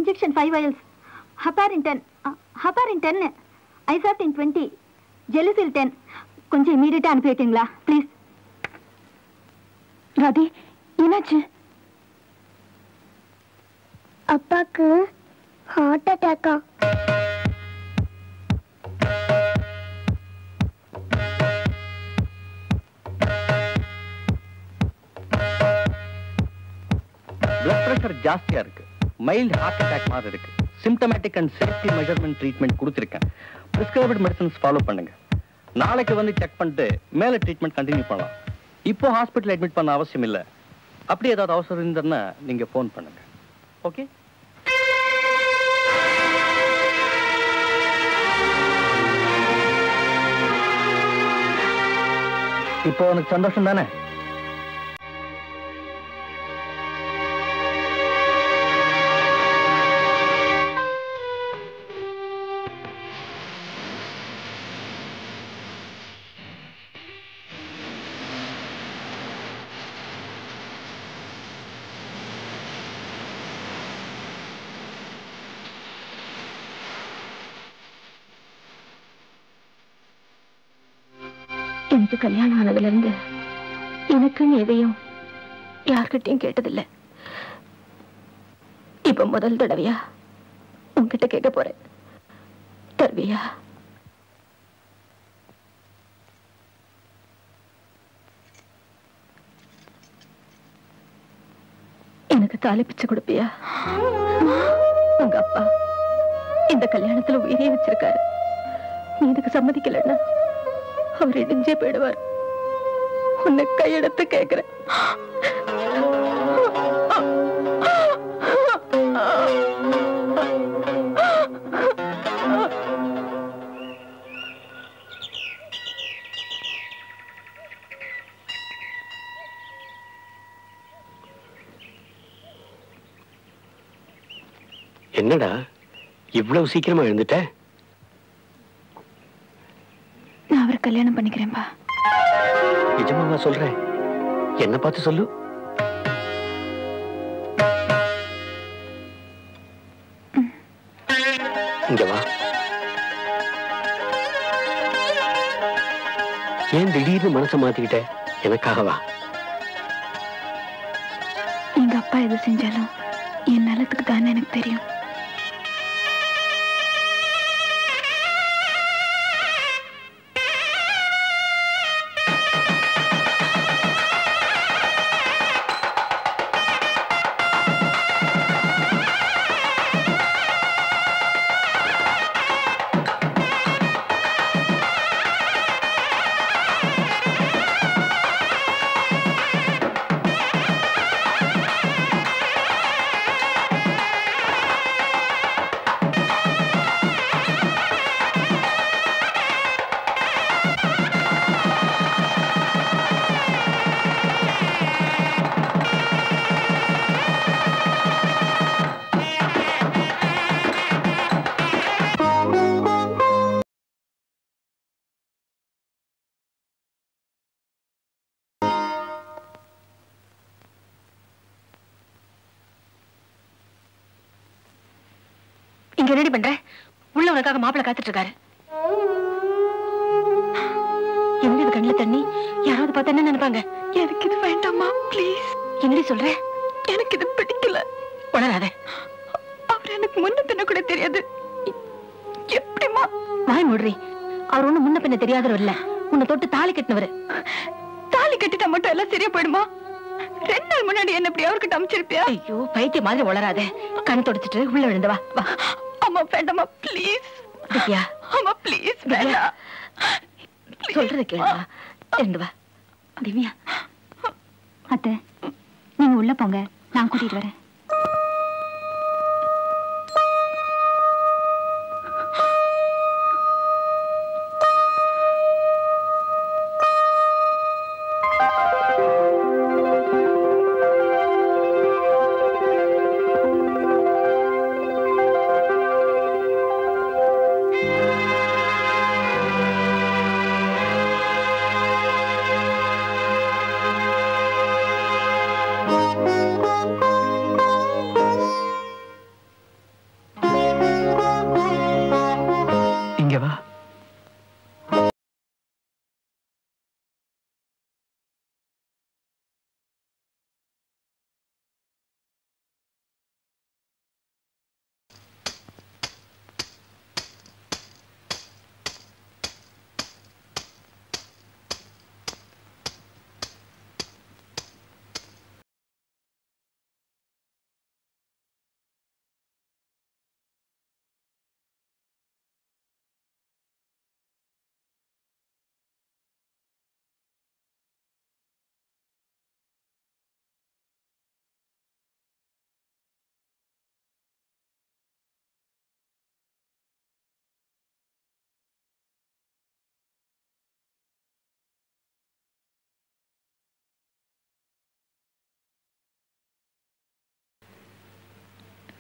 injection 5 vials, heparin 10, isartan 20, Gelusil 10. கொஞ்சம் இமீடியட்டா அனுப்பி வைக்கீங்களா ப்ளீஸ்? ராதி, என்னாச்சு? அப்பாக்கு ஹார்ட் அட்டாக்கா? பிளட் பிரஷர் ஜாஸ்தியா இருக்கு. மைல்ட் ஹார்ட் அட்டாக் மாதிரி இருக்கு. Symptomatic and safety measurement treatment கொடுத்திருக்கேன். பிரிஸ்கிரைப்ட் மெடிசன்ஸ் ஃபாலோ பண்ணுங்க. நாளைக்கு வந்து செக் பண்ணிட்டு மேல ட்ரீட்மெண்ட் கண்டினியூ பண்ணலாம். இப்போ ஹாஸ்பிட்டல் அட்மிட் பண்ண அவசியம் இல்லை. அப்படி ஏதாவது அவசரம் இருந்ததுன்னா நீங்க ஃபோன் பண்ணுங்க. ஓகே? இப்போ உனக்கு சந்தோஷம் தானே? எனக்கு கல்யாணம் ஆனதுல இருந்து எனக்குன்னு எதையும் யார்கிட்டையும் கேட்டதில்லை. இப்ப முதல் தடவையா உன்கிட்ட கேட்க போறேன். தருவியா? எனக்கு தாலி பிச்சை கொடுப்பியா? உங்க அப்பா இந்த கல்யாணத்துல உயிரே வச்சிருக்காரு. நீ இதுக்கு சம்மதிக்கலன்னா அவர் இடிஞ்சே போயிடுவார். உன்னை கையெடுத்து கேட்கிறேன். என்னடா இவ்வளவு சீக்கிரமா எழுந்துட்ட? நான் அவரை கல்யாணம் பண்ணிக்கிறேன்பா. நிஜமாவா சொல்றேன்? என்ன பார்த்து சொல்லு. இங்க வா. ஏன் திடீர்னு மனசை மாத்திக்கிட்ட? எனக்காகவா? எங்க அப்பா எது செஞ்சாலும் என் நலத்துக்கு தானே எனக்கு தெரியும். இங்க ரெடி பண்ற. உள்ள உனக்காக மாப்பிள்ள காத்துட்டு இருக்காரு. என்னது கண்ணுல தண்ணி? யாராவது பார்த்தா என்ன நினைப்பாங்க? எனக்கு இது வேண்டாமா ப்ளீஸ். என்னடி சொல்ற? எனக்கு இது பிடிக்கல. உணராத. அவர் எனக்கு முன்ன பின்ன கூட தெரியாது. எப்படிமா? வாய் மூடுறி. அவர் ஒண்ணு முன்ன பின்ன தெரியாதவர் இல்ல. உன்னை தொட்டு தாலி கட்டினவரு. தாலி கட்டிட்டா மட்டும் எல்லாம் சரியா போயிடுமா? 2 நாள் முன்னாடி என்ன இப்படி அவர்கிட்ட அமைச்சிருப்பியா? ஐயோ பைத்திய மாதிரி உளராத. கண் தொடச்சிட்டு உள்ள விழுந்து வா. வா. அம்மா வேண்டாமா ப்ளீஸ். திவ்யா அம்மா ப்ளீஸ் வேண்டாம். சொல்றது கேளுமா. இருந்து வா. திவ்யா அத்தை நீங்க உள்ள போங்க, நான் கூட்டிட்டு வரேன்.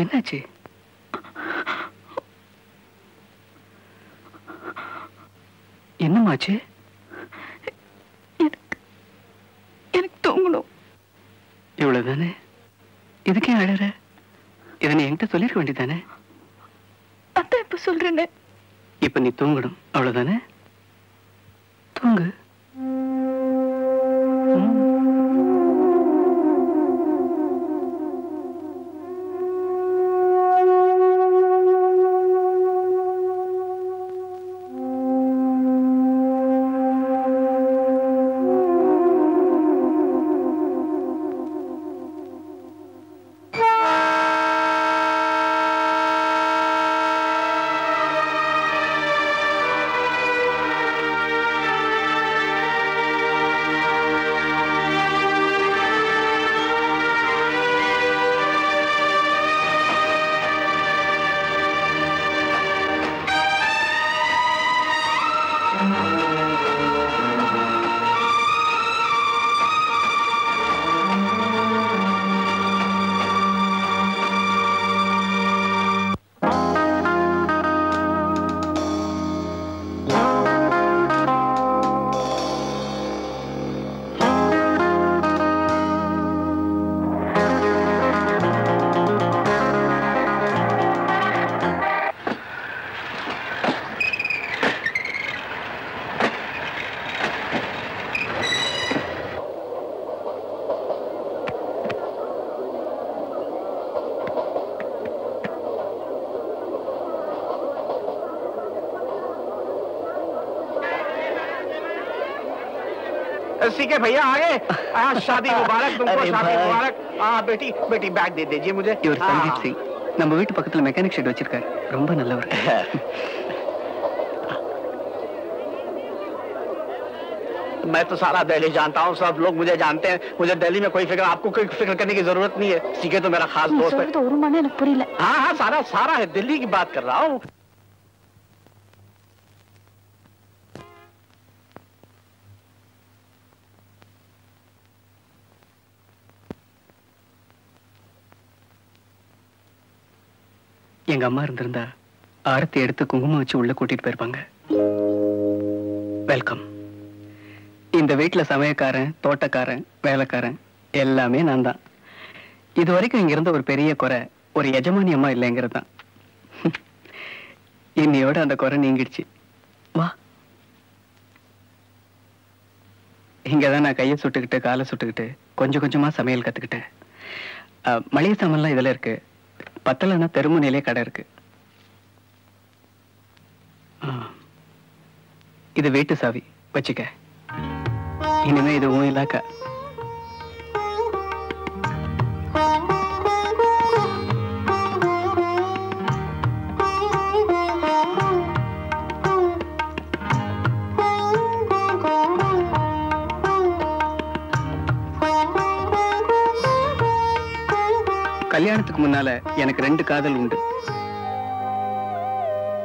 என்னாச்சு? என்னமாச்சு? எனக்கு தூங்கணும். இவ்வளவுதானே? இதுக்கே அழற? இதை நீ என்கிட்ட சொல்லிருக்க வேண்டியதானே? அதான் இப்ப சொல்றேன்னு. இப்ப நீ தூங்கணும், அவ்வளவுதானே? தூங்கு. सीके भैया आगे। शादी मुबारक तुमको, शादी मुबारक। बेटी बेटी बैग दे दीजिए मुझे। இவர் சந்தீப் சிங், நம்ம வீட்டு பக்கத்துல மெக்கானிக் ஷெட் வச்சிருக்காரு. ரொம்ப நல்லவர். मैं तो सारा दिल्ली जानता हूँ, सब लोग मुझे जानते हैं। मुझे दिल्ली में कोई फिक्र, आपको कोई फिक्र करने की जरूरत नहीं है। सीके तो मेरा खास दोस्त है। ஒரு மணி எனக்கு புரியல. हाँ हाँ, सारा सारा है, दिल्ली की बात कर रहा हूँ। எங்க அம்மா இருந்திருந்தா ஆரத்தி எடுத்து குங்குமம் வச்சு உள்ள கூட்டிட்டு போயிருப்பாங்க. வெல்கம். இந்த வீட்டுல சமயக்காரன், தோட்டக்காரன், வேலைக்காரன் எல்லாமே நான் தான். இது வரைக்கும் இங்க இருந்த ஒரு பெரிய குறை ஒரு எஜமானி அம்மா இல்லைங்கிறது தான். இன்னையோட அந்த குறை நீங்கிடுச்சு. வா. இங்கதான் நான் கையை சுட்டுக்கிட்டு காலை சுட்டுக்கிட்டு கொஞ்சம் கொஞ்சமா சமையல் கத்துக்கிட்டேன். மளிகை சாமான்லாம் இதுல இருக்கு. பத்தலன்னா தெருமுனையிலே கடை இருக்கு. இது வீட்டு சாவி வச்சுக்க. இனிமே இது உன் இலாக்கா. கல்யாணத்துக்கு முன்னால எனக்கு 2 காதல் உண்டு.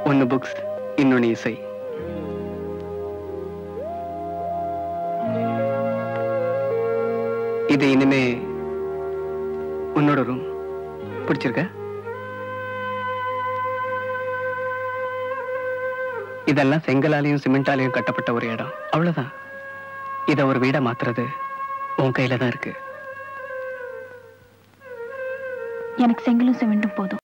ஒன்னு புக்ஸ், இன்னொன்னு இசை. இது இனிமே உன்னோட ரூம். பிடிச்சிருக்க? இதெல்லாம் செங்கலாலையும் சிமெண்டாலையும் கட்டப்பட்ட ஒரு இடம், அவ்வளவுதான். இத ஒரு வீடா மாத்துறது உன் கையில தான் இருக்கு. எனக்கு செங்கலும் சிமெண்டும் போதும்.